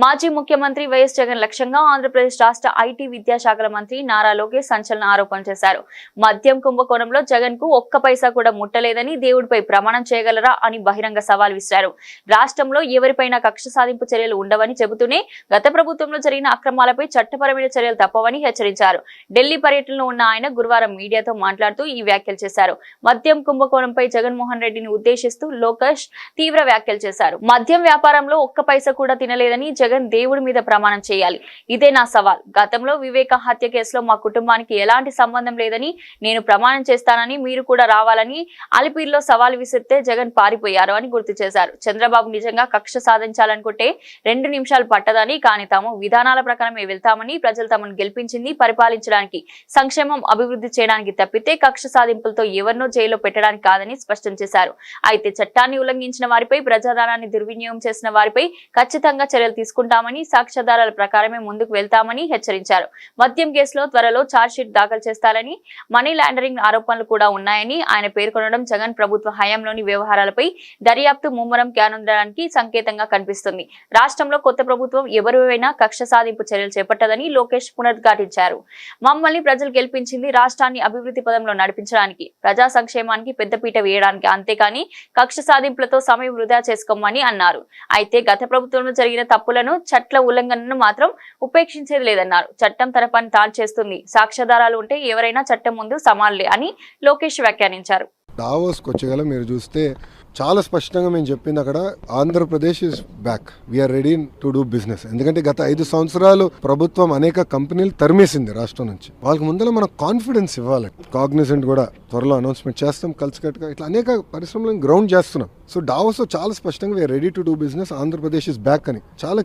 మాజీ ముఖ్యమంత్రి వైఎస్ జగన్ లక్ష్యంగా ఆంధ్రప్రదేశ్ రాష్ట్ర ఐటీ విద్యాశాఖల మంత్రి నారా లోకేష్ సంచలన ఆరోపణలు చేశారు. మద్యం కుంభకోణంలో జగన్ కు ఒక్క పైసా కూడా ముట్టలేదని దేవుడిపై ప్రమాణం చేయగలరా అని బహిరంగ సవాల్ విసిరారు. రాష్ట్రంలో ఎవరిపైనా కక్ష సాధింపు చర్యలు ఉండవని చెబుతూనే గత ప్రభుత్వంలో జరిగిన అక్రమాలపై చట్టపరమైన చర్యలు తప్పవని హెచ్చరించారు. ఢిల్లీ పర్యటనలో ఉన్న ఆయన గురువారం మీడియాతో మాట్లాడుతూ ఈ వ్యాఖ్యలు చేశారు. మద్యం కుంభకోణంపై జగన్మోహన్ రెడ్డిని ఉద్దేశిస్తూ లోకేష్ తీవ్ర వ్యాఖ్యలు చేశారు. మద్యం వ్యాపారంలో ఒక్క పైసా కూడా తినలేదని జగన్ దేవుడి మీద ప్రమాణం చేయాలి. ఇదే నా సవాల్. గతంలో వివేక హత్య కేసులో మా కుటుంబానికి ఎలాంటి సంబంధం లేదని నేను ప్రమాణం చేస్తానని మీరు కూడా రావాలని అలిపిరిలో సవాల్ విసిరితే జగన్ పారిపోయారు అని గుర్తు చేశారు. చంద్రబాబు నిజంగా కక్ష సాధించాలనుకుంటే 2 నిమిషాలు పట్టదని, కానీ తాము విధానాల ప్రకారమే వెళ్తామని, ప్రజలు తమను గెలిపించింది పరిపాలించడానికి, సంక్షేమం అభివృద్ధి చేయడానికి తప్పితే కక్ష సాధింపులతో ఎవరినో జైల్లో పెట్టడానికి కాదని స్పష్టం చేశారు. అయితే చట్టాన్ని ఉల్లంఘించిన వారిపై, ప్రజాధనాన్ని దుర్వినియోగం చేసిన వారిపై ఖచ్చితంగా చర్యలు తీసుకుంటామని, సాక్ష్యాధారాల ప్రకారమే ముందుకు వెళ్తామని హెచ్చరించారు. మద్యం కేసులో త్వరలో ఛార్జ్షీట్ దాఖలు చేస్తారని, మనీ లాండరింగ్ ఆరోపణలు కూడా ఉన్నాయని ఆయన పేర్కొనడం జగన్ ప్రభుత్వ హయాంలోని వ్యవహారాలపై దర్యాప్తు ముమ్మరం కానుండడానికి సంకేతంగా కనిపిస్తుంది. రాష్ట్రంలో కొత్త ప్రభుత్వం ఎవరిపైనా కక్ష సాధింపు చర్యలు చేపట్టదని లోకేష్ పునరుద్ఘాటించారు. మమ్మల్ని ప్రజలు గెలిపించింది రాష్ట్రాన్ని అభివృద్ధి పదంలో నడిపించడానికి, ప్రజా సంక్షేమానికి పెద్దపీట వేయడానికి, అంతేకాని కక్ష సాధింపులతో సమయం వృధా చేసుకోమని అన్నారు. అయితే గత ప్రభుత్వంలో జరిగిన తప్పులను, చట్ల ఉల్లంఘనను మాత్రం ఉపేక్షించేది లేదన్నారు. చట్టం తన పని తాను చేస్తుంది. సాక్ష్యాధారాలు ఉంటే ఎవరైనా చట్టం ముందు సమానులే అని లోకేష్ వ్యాఖ్యానించారు. దావోస్కి వచ్చేగల మీరు చూస్తే చాలా స్పష్టంగా మేము చెప్పింది అక్కడ Andhra Pradesh is back, we're ready to do business. ఎందుకంటే గత 5 సంవత్సరాలు ప్రభుత్వం అనేక కంపెనీలు తరిమేసింది రాష్ట్రం నుంచి. వాళ్ళకి ముందర మనకు కాన్ఫిడెన్స్ ఇవ్వాలి. కాగ్నిజెంట్ కూడా త్వరలో అనౌన్స్మెంట్ చేస్తాం, కలిసికట్టుగా ఇట్లా అనేక పరిశ్రమలను గ్రౌండ్ చేస్తున్నాం. సో డావోస్ చాలా స్పష్టంగా we're ready to do business, Andhra Pradesh is back అని చాలా